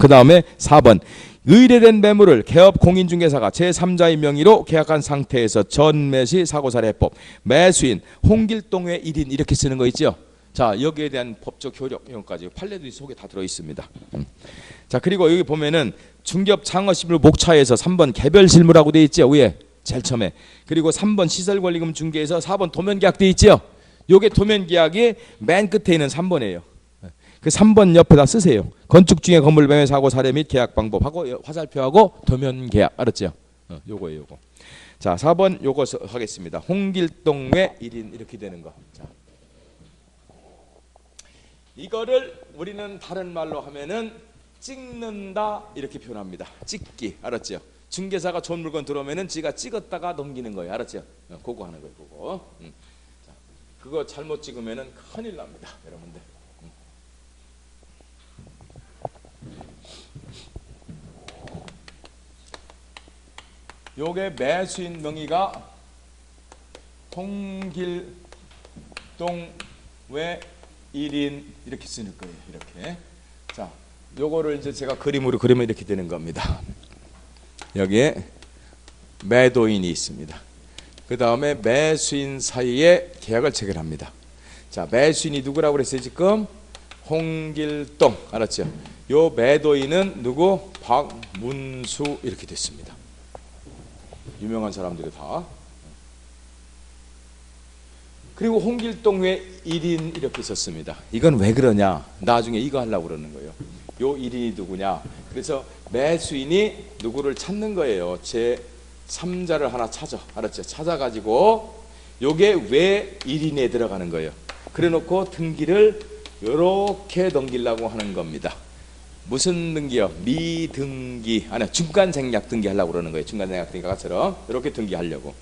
그 다음에 4번 의뢰된 매물을 개업 공인중개사가 제3자의 명의로 계약한 상태에서 전매시 사고사례해법 매수인 홍길동의 1인 이렇게 쓰는 거 있죠. 자, 여기에 대한 법적 효력 이런까지 판례도 속에 다 들어 있습니다. 자, 그리고 여기 보면은 중개업 창업실물 목차에서 3번 개별 실무라고 돼 있죠. 위에 제일 처음에. 그리고 3번 시설권리금 중개에서 4번 도면계약 돼 있죠. 요게 도면계약이 맨 끝에 있는 3번이에요. 그 3번 옆에다 쓰세요. 건축 중에 건물 매매 사고 사례 및 계약 방법하고 화살표하고 도면 계약 알았죠? 요거예요, 요거. 자, 4번 요거 하겠습니다. 홍길동의 1인 이렇게 되는 거. 자. 이거를 우리는 다른 말로 하면은 찍는다 이렇게 표현합니다. 찍기. 알았죠? 중개사가 좋은 물건 들어오면은 지가 찍었다가 넘기는 거예요. 알았죠? 그거 하는 거예요, 그거. 자, 그거 잘못 찍으면은 큰일 납니다, 여러분들. 요게 매수인 명의가 홍길동 외 1인 이렇게 쓰는 거예요. 이렇게. 자, 요거를 이제 제가 그림으로 그리면 이렇게 되는 겁니다. 여기에 매도인이 있습니다. 그 다음에 매수인 사이에 계약을 체결합니다. 자, 매수인이 누구라고 그랬어요 지금? 홍길동. 알았죠? 요 매도인은 누구? 박문수 이렇게 됐습니다. 유명한 사람들이 다. 그리고 홍길동 외 1인 이렇게 썼습니다. 이건 왜 그러냐? 나중에 이거 하려고 그러는 거예요. 요 1인이 누구냐? 그래서 매수인이 누구를 찾는 거예요. 제 3자를 하나 찾아. 알았죠? 찾아가지고 요게 왜 1인에 들어가는 거예요. 그래 놓고 등기를 요렇게 넘기려고 하는 겁니다. 무슨 등기요? 미등기. 아니, 중간생략 등기 하려고 그러는 거예요. 중간생략 등기가처럼 이렇게 등기하려고.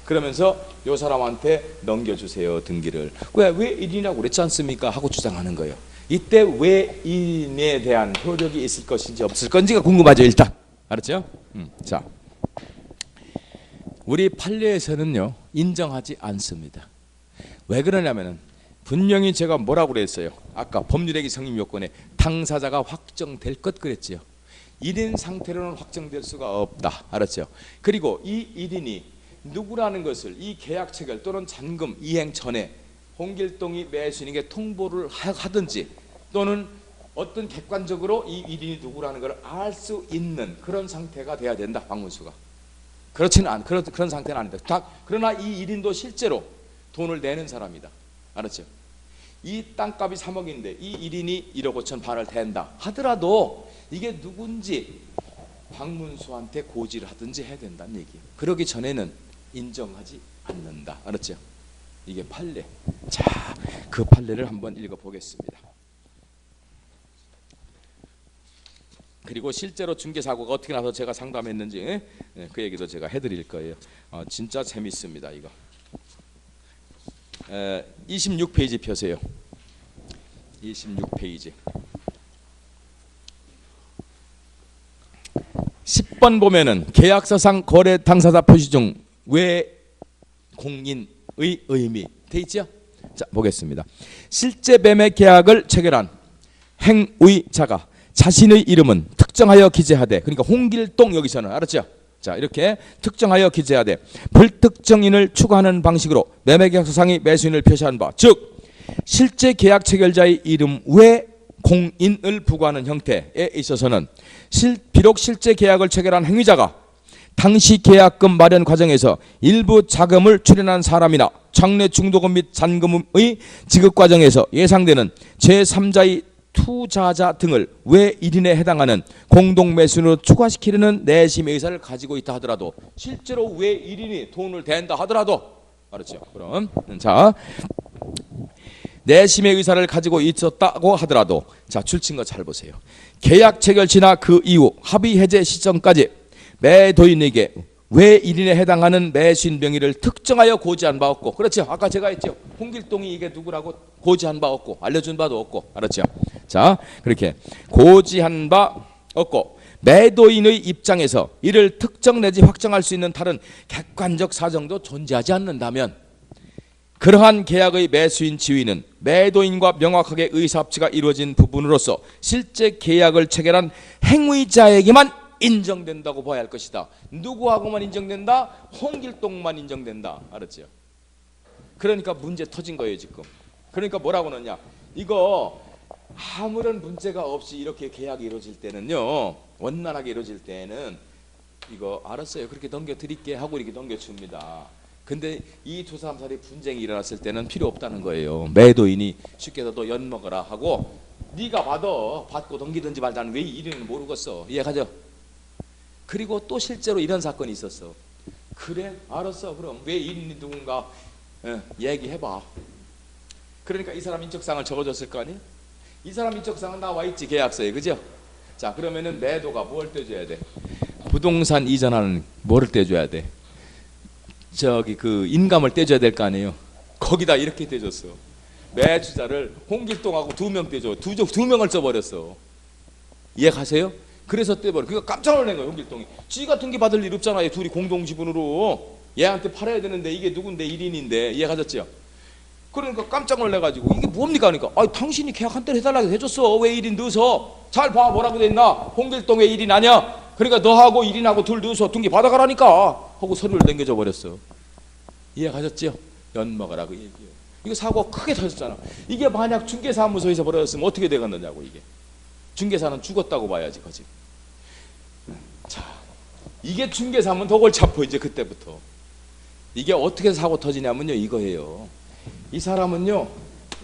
그러면서 요 사람한테 넘겨주세요, 등기를. 왜 1인이라고 그랬지 않습니까? 하고 주장하는 거예요. 이때 왜 1인에 대한 효력이 있을 것인지 없을 건지가 궁금하죠, 일단. 알았죠? 자, 우리 판례에서는요 인정하지 않습니다. 왜 그러냐면은 분명히 제가 뭐라고 그랬어요? 아까 법률행위 성립 요건에 당사자가 확정될 것 그랬지요. 1인 상태로는 확정될 수가 없다. 알았죠? 그리고 이 1인이 누구라는 것을 이 계약 체결 또는 잔금 이행 전에 홍길동이 매수인에게 통보를 하든지 또는 어떤 객관적으로 이 1인이 누구라는 걸 알 수 있는 그런 상태가 돼야 된다. 박문수가. 그렇지는 않 그런 상태는 아니다. 그러나 이 1인도 실제로 돈을 내는 사람이다. 알았죠? 이 땅값이 3억인데 이 1인이 1억 5천 반을 댄다 하더라도 이게 누군지 박문수한테 고지를 하든지 해야 된다는 얘기예요. 그러기 전에는 인정하지 않는다. 알았죠? 이게 판례. 자, 그 판례를 한번 읽어보겠습니다. 그리고 실제로 중개사고가 어떻게 나서 제가 상담했는지 그 얘기도 제가 해드릴 거예요. 진짜 재밌습니다. 이거 26페이지 펴세요. 26페이지 10번 보면은 계약서상 거래 당사자 표시 중 외 공인의 의미 돼 있죠? 자, 보겠습니다. 실제 매매 계약을 체결한 행의자가 자신의 이름은 특정하여 기재하되, 그러니까 홍길동 여기서는 알았죠? 자, 이렇게 특정하여 기재하되 불특정인을 추구하는 방식으로 매매계약서상의 매수인을 표시한 바, 즉 실제 계약 체결자의 이름 외 공인을 부과하는 형태에 있어서는 비록 실제 계약을 체결한 행위자가 당시 계약금 마련 과정에서 일부 자금을 출연한 사람이나 장래 중도금 및 잔금의 지급 과정에서 예상되는 제3자의 투자자 등을 외 1인에 해당하는 공동매수인으로 추가시키려는 내심의 의사를 가지고 있다 하더라도, 실제로 외 1인이 돈을 댄다 하더라도, 알았죠? 그럼 자, 내심의 의사를 가지고 있었다고 하더라도, 자, 줄친 거 잘 보세요. 계약 체결 시나 그 이후 합의 해제 시점까지 매도인에게 외 1인에 해당하는 매수인 명의를 특정하여 고지한 바 없고, 그렇죠? 아까 제가 했죠. 홍길동이 이게 누구라고 고지한 바 없고 알려준 바도 없고, 알았죠? 자, 그렇게 고지한 바 없고 매도인의 입장에서 이를 특정 내지 확정할 수 있는 다른 객관적 사정도 존재하지 않는다면 그러한 계약의 매수인 지위는 매도인과 명확하게 의사합치가 이루어진 부분으로서 실제 계약을 체결한 행위자에게만 인정된다고 봐야 할 것이다. 누구하고만 인정된다? 홍길동만 인정된다. 알았죠? 그러니까 문제 터진 거예요 지금. 그러니까 뭐라고 하느냐, 이거 아무런 문제가 없이 이렇게 계약이 이루어질 때는요, 원만하게 이루어질 때는 이거 알았어요, 그렇게 넘겨드릴게 하고 이렇게 넘겨줍니다. 근데 이 두 사람 사이에 분쟁이 일어났을 때는 필요 없다는 거예요. 매도인이 쉽게 너 연 먹어라 하고, 네가 받고 넘기든지 말자는 왜 이리는 모르겠어. 이해가죠? 그리고 또 실제로 이런 사건이 있었어. 그래 알았어, 그럼 왜 이린이 누군가 얘기해봐. 그러니까 이 사람 인적사항을 적어줬을 거 아니에요? 이 사람 인적사항은 나와있지 계약서에, 그죠? 자, 그러면은 매도가 뭘 떼줘야 돼? 부동산 이전하는 뭐를 떼줘야 돼? 저기 그 인감을 떼줘야 될 거 아니에요? 거기다 이렇게 떼줬어. 매주자를 홍길동하고 2명 떼줘. 두 명을 써버렸어. 이해가세요? 그래서 떼버려. 그러니까 깜짝 놀란 거예요 홍길동이. 지 같은 게 받을 일 없잖아요. 둘이 공동지분으로 얘한테 팔아야 되는데 이게 누군데 1인인데. 이해가셨죠? 그러니까 깜짝 놀래가지고 이게 뭡니까? 그러니까 당신이 계약 한대로 해달라고 해줬어. 왜 1인 넣어서? 잘 봐, 뭐라고 돼 있나? 홍길동의 1인 아니야? 그러니까 너하고 1인하고 둘 넣어서 등기 받아가라니까 하고 서류를 넘겨줘 버렸어. 이해가셨죠? 연먹으라고 얘기해요. 이거 사고가 크게 터졌잖아. 이게 만약 중개사무소에서 벌어졌으면 어떻게 되겠느냐고. 이게 중개사는 죽었다고 봐야지 거지. 자, 이게 중개사면 더 골치 아파. 이제 그때부터 이게 어떻게 사고 터지냐면요, 이거예요. 이 사람은요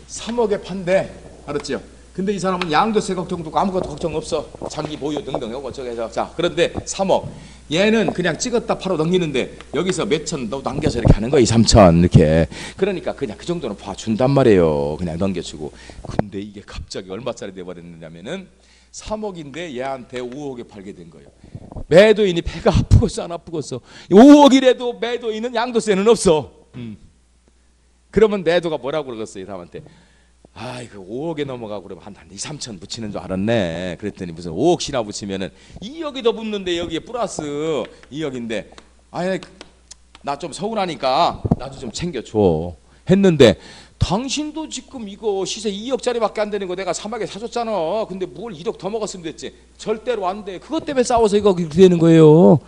3억에 판대, 알았죠? 근데 이 사람은 양도세 걱정도 없고 아무것도 걱정 없어. 장기 보유 등등 하고 저기서. 자, 그런데 3억, 얘는 그냥 찍었다 팔아 넘기는데 여기서 몇천 너 남겨서 이렇게 하는 거야. 2, 3천 이렇게. 그러니까 그냥 그 정도는 봐준단 말이에요. 그냥 넘겨주고. 근데 이게 갑자기 얼마짜리 돼버렸느냐면은 3억인데 얘한테 5억에 팔게 된 거예요. 매도인이 배가 아프겠어 안 아프겠어? 5억이라도 매도인은 양도세는 없어. 그러면 매도가 뭐라고 그러겠어요 이 사람한테? 이거 5억에 넘어가고 그러면 한 2, 3천 붙이는 줄 알았네. 그랬더니 무슨 5억씩이나 붙이면은 2억이 더 붙는데 여기에 플러스 2억인데 나 좀 서운하니까 나도 좀 챙겨줘 했는데, 당신도 지금 이거 시세 2억짜리밖에 안 되는 거 내가 3억에 사줬잖아. 근데 뭘 1억 더 먹었으면 됐지. 절대로 안 돼. 그것 때문에 싸워서 이거 그렇게 되는 거예요.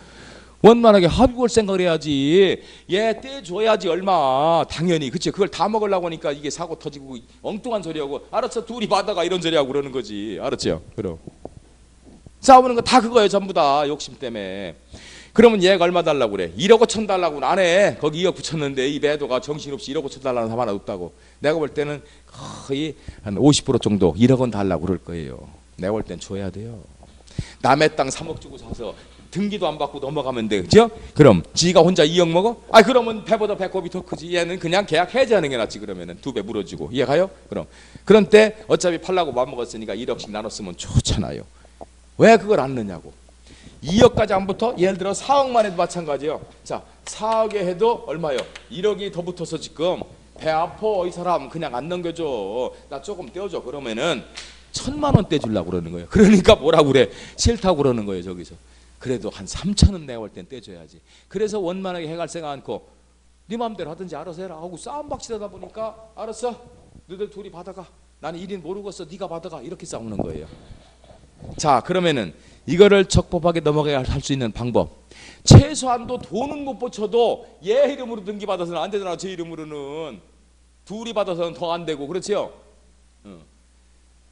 원만하게 합의 볼 생각을 해야지. 얘 떼줘야지 얼마. 당연히. 그치? 그걸 다 먹으려고 하니까 이게 사고 터지고 엉뚱한 소리하고, 알았어 둘이 받아가 이런 소리하고 그러는 거지. 알았죠? 그럼 싸우는 거 다 그거예요. 전부 다 욕심 때문에. 그러면 얘가 얼마 달라고 그래? 1억 5천 달라고는 안 해. 거기 2억 붙였는데 이 매도가 정신없이 1억 5천 달라는 사람 하나 없다고. 내가 볼 때는 거의 한 50% 정도 1억 원 달라고 그럴 거예요. 내가 볼 땐 줘야 돼요. 남의 땅 3억 주고 사서 등기도 안 받고 넘어가면 돼. 그죠? 그럼 지가 혼자 2억 먹어? 그러면 배보다 배꼽이 더 크지. 얘는 그냥 계약 해지하는 게 낫지. 그러면은 2배 물어주고. 이해가요? 그런 때 어차피 팔라고 마음먹었으니까 1억씩 나눴으면 좋잖아요. 왜 그걸 안 넣냐고. 2억까지 안 붙어? 예를 들어 4억만 해도 마찬가지예요. 자, 4억에 해도 얼마요? 1억이 더 붙어서 지금 배 아파 이 사람 그냥 안 넘겨줘. 나 조금 떼어줘. 그러면은 1,000만 원 떼주려고 그러는 거예요. 그러니까 뭐라고 그래? 싫다고 그러는 거예요. 저기서. 그래도 한 3천은 내가 볼 땐 떼줘야지. 그래서 원만하게 해갈 생각 않고 네 마음대로 하든지 알아서 해라 하고 싸움박질하다 보니까, 알았어 너희들 둘이 받아가. 나는 1인 모르겠어. 네가 받아가. 이렇게 싸우는 거예요. 자, 그러면은 이거를 적법하게 넘어가야 할 수 있는 방법, 최소한도 돈은 못 붙여도 얘 이름으로 등기 받아서는 안 되잖아. 제 이름으로는 둘이 받아서는 더 안 되고. 그렇지요?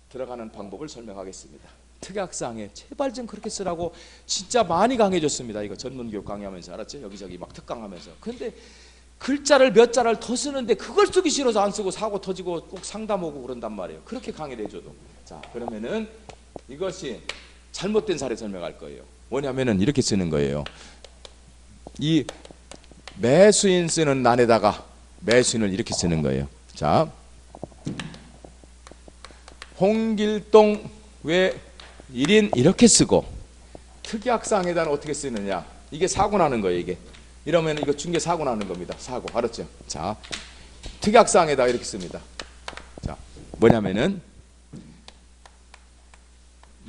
들어가는 방법을 설명하겠습니다. 특약사항에 제발 좀 그렇게 쓰라고 진짜 많이 강해졌습니다. 이거 전문교육 강의하면서. 알았죠? 여기저기 막 특강하면서. 근데 글자를 몇 자를 더 쓰는데 그걸 쓰기 싫어서 안 쓰고 사고 터지고 꼭 상담 오고 그런단 말이에요. 그렇게 강의를 해줘도. 자, 그러면은 이것이 잘못된 사례 설명할 거예요. 뭐냐면은 이렇게 쓰는 거예요. 이 매수인 쓰는 난에다가 매수인을 이렇게 쓰는 거예요. 자, 홍길동 왜 1인 이렇게 쓰고, 특약사항에다는 어떻게 쓰느냐. 이게 사고 나는 거예요. 이게 이러면 이거 중개 사고 나는 겁니다. 사고. 알았죠? 자, 특약사항에다가 이렇게 씁니다. 자, 뭐냐면은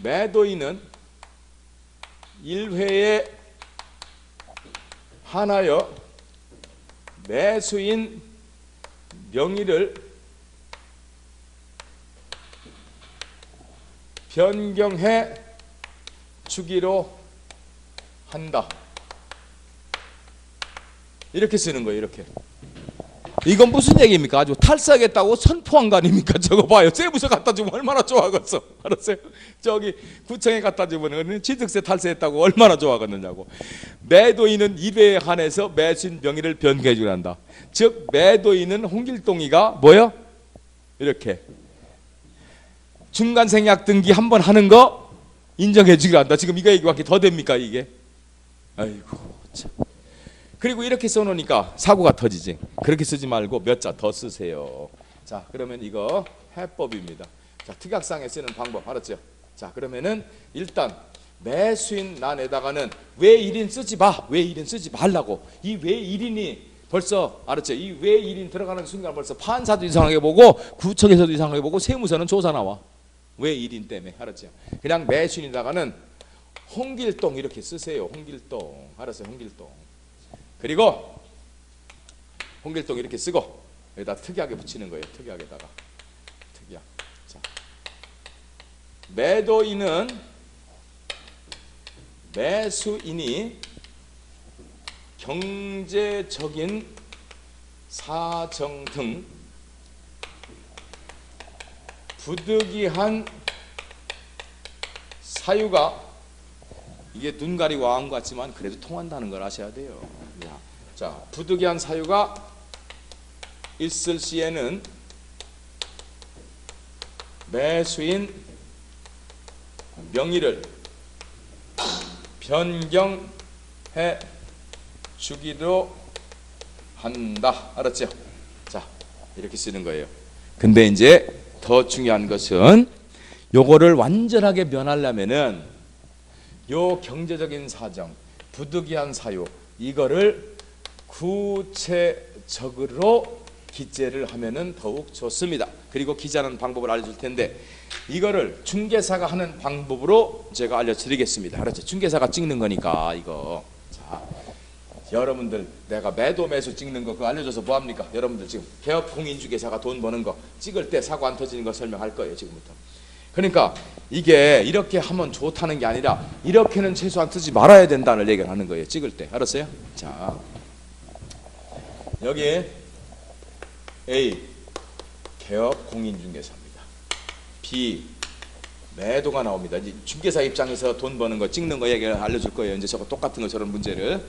매도인은 1회에 하나여 매수인 명의를 변경해 주기로 한다. 이렇게 쓰는 거예요. 이렇게. 이건 무슨 얘기입니까? 아주 탈세하겠다고 선포한 거 아닙니까? 저거 봐요. 세무서 갖다 주면 얼마나 좋아하겠어. 알았어요? 저기 구청에 갖다 주면 취득세 탈세했다고 얼마나 좋아하겠느냐고. 매도인은 2배에 한해서 매수인 명의를 변경해 주기로 한다. 즉 매도인은 홍길동이가 뭐요? 이렇게 중간생략 등기 한 번 하는 거 인정해 주기로 한다. 지금 이거 얘기밖에 더 됩니까 이게? 아이고 참. 그리고 이렇게 써놓으니까 사고가 터지지. 그렇게 쓰지 말고 몇 자 더 쓰세요. 자, 그러면 이거 해법입니다. 자, 특약상에 쓰는 방법 알았죠? 자, 그러면은 일단 매수인 난에다가는 왜 1인 쓰지 마. 왜 1인 쓰지 말라고. 이 왜 1인이 벌써 알았죠? 이 왜 1인 들어가는 순간 벌써 판사도 이상하게 보고 구청에서도 이상하게 보고 세무서는 조사 나와. 왜 1인 때문에 알았죠? 그냥 매수인에다가는 홍길동 이렇게 쓰세요. 홍길동. 알았어요? 홍길동. 그리고 홍길동 이렇게 쓰고 여기다 특이하게 붙이는 거예요. 특이하게다가 특이하. 자, 매도인은 매수인이 경제적인 사정 등 부득이한 사유가 이게 눈 가리고 왕 같지만 그래도 통한다는 걸 아셔야 돼요. 자, 부득이한 사유가 있을 시에는 매수인 명의를 변경해 주기로 한다. 알았죠? 자, 이렇게 쓰는 거예요. 근데 이제 더 중요한 것은 요거를 완전하게 면하려면은 요 경제적인 사정, 부득이한 사유 이거를 구체적으로 기재를 하면은 더욱 좋습니다. 그리고 기재하는 방법을 알려줄 텐데 이거를 중개사가 하는 방법으로 제가 알려드리겠습니다. 알았죠? 중개사가 찍는 거니까 이거. 자, 여러분들 내가 매도 매수 찍는 거 그거 알려줘서 뭐합니까? 여러분들 지금 개업 공인중개사가 돈 버는 거 찍을 때 사고 안 터지는 거 설명할 거예요. 지금부터. 그러니까 이게 이렇게 하면 좋다는 게 아니라 이렇게는 최소한 쓰지 말아야 된다는 얘기를 하는 거예요. 찍을 때. 알았어요? 자, 여기 A 개업 공인중개사입니다. B 매도가 나옵니다. 이제 중개사 입장에서 돈 버는 거 찍는 거 얘기를 알려줄 거예요. 이제 저거 똑같은 거 저런 문제를.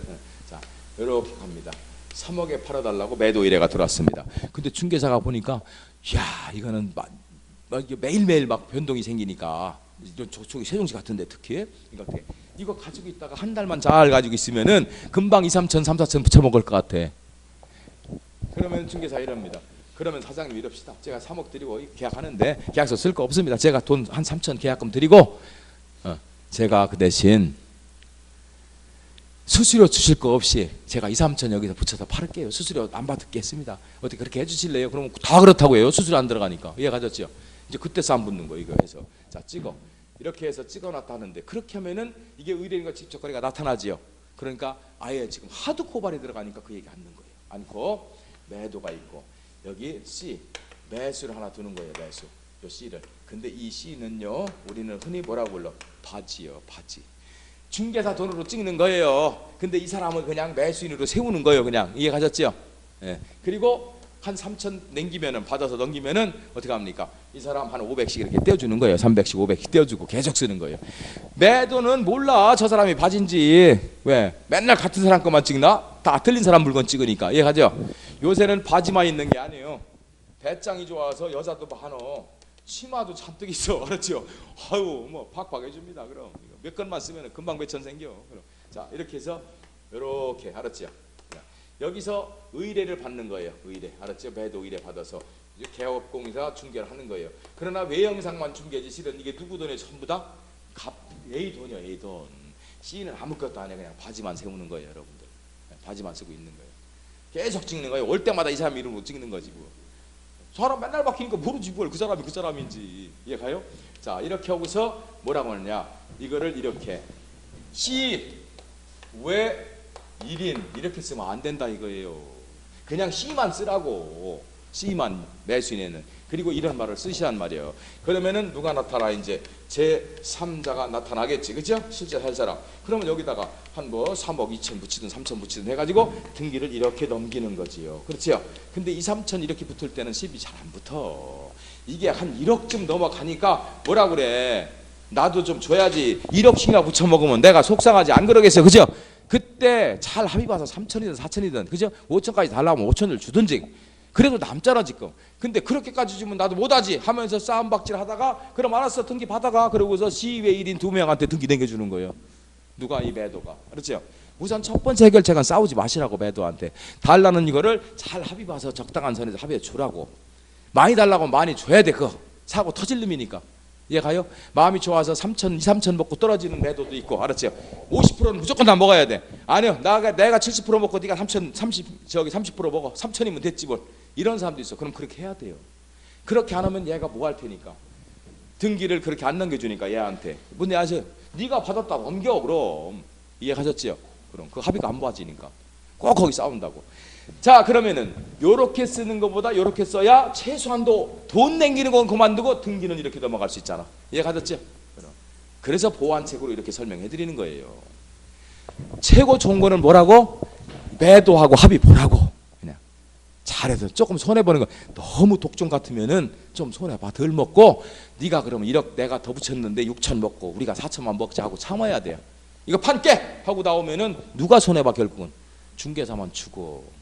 자, 이렇게 갑니다. 3억에 팔아달라고 매도 의뢰가 들어왔습니다. 근데 중개사가 보니까 야 이거는 매일매일 막 변동이 생기니까 저쪽이 세종시 같은데 특히 이거 가지고 있다가 한 달만 잘 가지고 있으면은 금방 2, 3천, 3, 4천 붙여먹을 것 같아. 그러면 중개사 이럽니다. 그러면 사장님 이럽시다. 제가 3억 드리고 계약하는데 계약서 쓸 거 없습니다. 제가 돈 한 3천 계약금 드리고 제가 그 대신 수수료 주실 거 없이 제가 2, 3천 여기서 붙여서 팔을게요. 수수료 안 받겠습니다. 어떻게 그렇게 해주실래요? 그러면 다 그렇다고 해요. 수수료 안 들어가니까. 이해 가졌죠? 이제 그때 싸움 붙는 거 이거 해서 자 찍어 이렇게 해서 찍어놨다는데 그렇게 하면은 이게 의뢰인과 직접거래가 나타나지요. 그러니까 아예 지금 하드 고발이 들어가니까 그 얘기 않는 거예요. 않고 매도가 있고 여기 C 매수를 하나 두는 거예요. 매수 요 C를. 근데 이 C는요 우리는 흔히 뭐라고 불러? 바지요. 바지. 중개사 돈으로 찍는 거예요. 근데 이 사람을 그냥 매수인으로 세우는 거예요. 그냥 이해 가셨죠? 예. 그리고 한 3천 남기면은 받아서 넘기면은 어떻게 합니까? 이 사람 한 500씩 이렇게 떼어주는 거예요. 300씩 500씩 떼어주고 계속 쓰는 거예요. 매도는 몰라 저 사람이 바지인지. 왜? 맨날 같은 사람 것만 찍나? 다 틀린 사람 물건 찍으니까. 이해가죠? 요새는 바지만 있는 게 아니에요. 배짱이 좋아서 여자도 많어. 치마도 잔뜩 있어. 알았죠? 아유 뭐 팍팍 해줍니다. 그럼 몇 건만 쓰면 금방 배천 생겨. 그럼 자 이렇게 해서 이렇게 알았죠? 여기서 의뢰를 받는 거예요. 의뢰. 알았죠? 매도 의뢰 받아서 개업공사 중개를 하는 거예요. 그러나 외형상만 중개지 실은 이게 누구 돈에 전부 다 A 돈이요. A 돈. C는 아무것도 안 해. 그냥 바지만 세우는 거예요. 여러분들. 바지만 쓰고 있는 거예요. 계속 찍는 거예요. 올 때마다 이 사람 이름으로 찍는 거지 뭐. 사람 맨날 바뀌니까 모르지 뭘. 그 사람이 그 사람인지. 이해가요? 자 이렇게 하고서 뭐라고 하느냐. 이거를 이렇게 C 왜 1인 이렇게 쓰면 안 된다 이거예요. 그냥 C만 쓰라고. C만 매수인에는. 그리고 이런 말을 쓰시란 말이에요. 그러면은 누가 나타나? 이제 제3자가 나타나겠지, 그죠? 실제 할 사람. 그러면 여기다가 한 뭐 3억 2천 붙이든 3천 붙이든 해가지고 등기를 이렇게 넘기는 거지요. 그렇지요? 근데 2, 3천 이렇게 붙을 때는 10이 잘 안 붙어. 이게 한 1억쯤 넘어가니까 뭐라 그래? 나도 좀 줘야지. 1억씩이나 붙여 먹으면 내가 속상하지, 안 그러겠어요, 그죠? 그때 잘 합의 봐서 3천이든 4천이든, 그죠? 5천까지 달라면 5천을 주든지. 그래도 남잖아 지금. 근데 그렇게까지 주면 나도 못하지 하면서 싸움박질 하다가, 그럼 알았어 등기 받아가, 그러고서 시외 1인 2명한테 등기 남겨주는 거예요. 누가? 이 매도가. 그렇죠? 우선 첫 번째 해결책은 싸우지 마시라고. 매도한테 달라는 이거를 잘 합의 봐서 적당한 선에서 합의해 주라고. 많이 달라고 하면 많이 줘야 돼. 그거 사고 터질 놈이니까. 이해가요? 마음이 좋아서 3천, 2, 3천 먹고 떨어지는 매도도 있고, 알았죠? 50%는 무조건 다 먹어야 돼. 아니요, 내가 70% 먹고 네가 30% 먹어. 3천이면 됐지 뭘. 이런 사람도 있어. 그럼 그렇게 해야 돼요. 그렇게 안 하면 얘가 뭐 할 테니까. 등기를 그렇게 안 넘겨주니까 얘한테. 뭔지 아세요? 네가 받았다 넘겨 그럼. 이해하셨지요? 그럼 그 합의가 안 봐지니까 꼭 거기 싸운다고. 자, 그러면은 요렇게 쓰는 것보다 요렇게 써야 최소한도 돈 남기는 건 그만두고 등기는 이렇게 넘어갈 수 있잖아. 이해가셨죠? 그래서 보완책으로 이렇게 설명해 드리는 거예요. 최고 좋은 거는 뭐라고? 매도하고 합의 보라고. 그냥 잘해서. 조금 손해보는 거 너무 독종 같으면은 좀 손해봐. 덜 먹고, 네가 그러면 1억 내가 더 붙였는데 6천 먹고 우리가 4천만 먹자 하고 참아야 돼요. 이거 판깨 하고 나오면은 누가 손해봐? 결국은 중개사만 주고.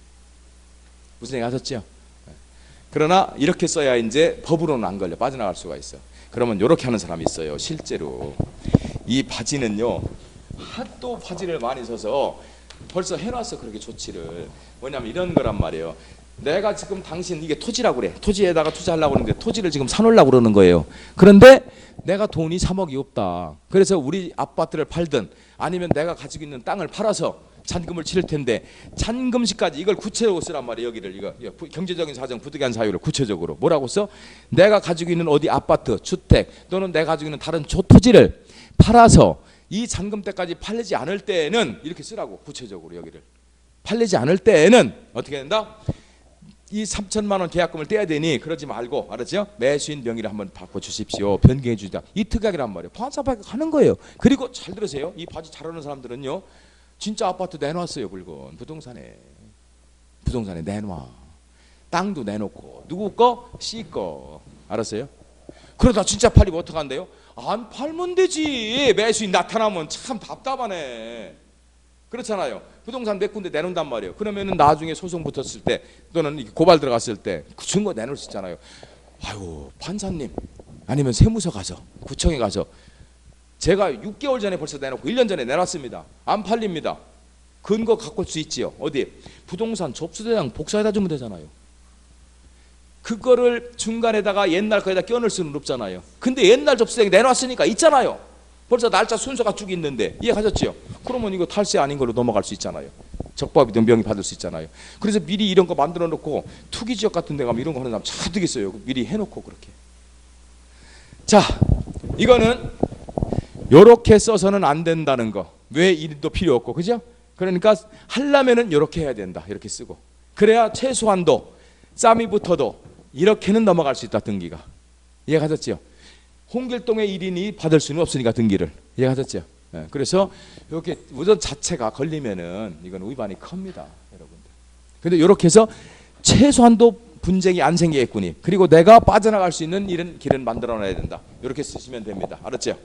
무슨 얘기 하셨죠? 그러나 이렇게 써야 이제 법으로는 안 걸려. 빠져나갈 수가 있어. 그러면 이렇게 하는 사람이 있어요. 실제로 이 바지는요, 하도 바지를 많이 써서 벌써 해놨어. 그렇게 조치를. 뭐냐면 이런 거란 말이에요. 내가 지금 당신 이게 토지라고 그래. 토지에다가 투자하려고 하는데 토지를 지금 사놓으려고 그러는 거예요. 그런데 내가 돈이 3억이 없다. 그래서 우리 아파트를 팔든 아니면 내가 가지고 있는 땅을 팔아서 잔금을 치를 텐데, 잔금시까지 이걸 구체적으로 쓰란 말이에요. 여기를 이거 경제적인 사정, 부득이한 사유를 구체적으로 뭐라고 써? 내가 가지고 있는 어디 아파트, 주택 또는 내가 가지고 있는 다른 토지를 팔아서 이 잔금 때까지 팔리지 않을 때에는 이렇게 쓰라고. 구체적으로 여기를 팔리지 않을 때에는 어떻게 된다? 이 3천만 원 계약금을 떼야 되니 그러지 말고, 알았죠? 매수인 명의를 한번 바꿔주십시오. 변경해 주자. 이 특약이란 말이에요. 판사밖에 하는 거예요. 그리고 잘 들으세요. 이 바지 잘하는 사람들은요, 진짜 아파트 내놨어요. 물건 부동산에 내놔. 땅도 내놓고. 누구 거? C 거. 알았어요? 그러다 진짜 팔리면 어떡한대요? 안 팔면 되지. 매수인 나타나면 참 답답하네. 그렇잖아요. 부동산 몇 군데 내놓는단 말이에요. 그러면은 나중에 소송 붙었을 때 또는 고발 들어갔을 때 그 증거 내놓을 수 있잖아요. 아유, 판사님, 아니면 세무서 가서, 구청에 가서 제가 6개월 전에 벌써 내놓고 1년 전에 내놨습니다. 안 팔립니다. 근거 갖고 올 수 있지요. 어디? 부동산 접수대장 복사해다 주면 되잖아요. 그거를 중간에다가 옛날 거에다 껴넣을 수는 없잖아요. 근데 옛날 접수대장 내놨으니까 있잖아요. 벌써 날짜 순서가 쭉 있는데. 이해하셨죠? 그러면 이거 탈세 아닌 걸로 넘어갈 수 있잖아요. 적법이든 명의 받을 수 있잖아요. 그래서 미리 이런 거 만들어 놓고, 투기지역 같은 데 가면 이런 거 하는 사람 잔뜩 있어요. 미리 해놓고 그렇게. 자, 이거는 요렇게 써서는 안 된다는 거. 왜 일도 필요 없고, 그죠? 그러니까 하려면은 요렇게 해야 된다. 이렇게 쓰고. 그래야 최소한도 쌈이 붙어도 이렇게는 넘어갈 수 있다. 등기가. 이해가셨죠? 홍길동의 1인이 받을 수는 없으니까 등기를. 이해가셨죠? 네, 그래서 이렇게 우선 자체가 걸리면은 이건 위반이 큽니다, 여러분들. 근데 이렇게 해서 최소한도 분쟁이 안 생기겠군요. 그리고 내가 빠져나갈 수 있는 이런 길은 만들어놔야 된다. 이렇게 쓰시면 됩니다. 알았죠?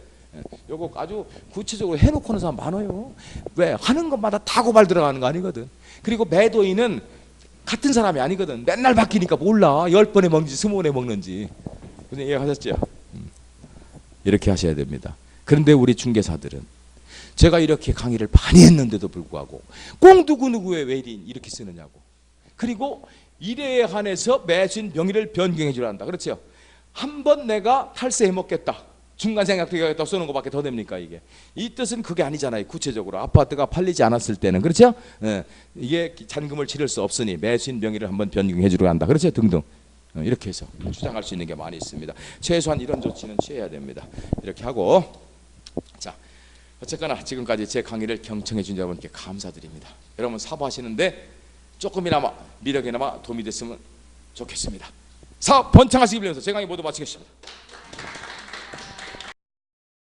요거 아주 구체적으로 해놓고는 사람 많아요. 왜? 하는 것마다 다 고발 들어가는 거 아니거든. 그리고 매도인은 같은 사람이 아니거든. 맨날 바뀌니까 몰라. 10번에 먹는지 20번에 먹는지. 무슨 이해하셨죠? 이렇게 하셔야 됩니다. 그런데 우리 중개사들은 제가 이렇게 강의를 많이 했는데도 불구하고 꼭 누구누구의 왜 이렇게 쓰느냐고. 그리고 일에 한해서 매수인 명의를 변경해 주라 한다. 그렇죠? 한 번 내가 탈세해 먹겠다. 중간 생각되겠다 쓰는 것밖에 더 됩니까 이게? 이 뜻은 그게 아니잖아요. 구체적으로 아파트가 팔리지 않았을 때는, 그렇죠? 예, 이게 잔금을 치를 수 없으니 매수인 명의를 한번 변경해 주려 한다. 그렇죠? 등등. 이렇게 해서 주장할 수 있는 게 많이 있습니다. 최소한 이런 조치는 취해야 됩니다. 이렇게 하고, 자, 어쨌거나 지금까지 제 강의를 경청해 준 여러분께 감사드립니다. 여러분 사부하시는데 조금이나마 미력이나마 도움이 됐으면 좋겠습니다. 사업 번창하시기 위해서 제 강의 모두 마치겠습니다.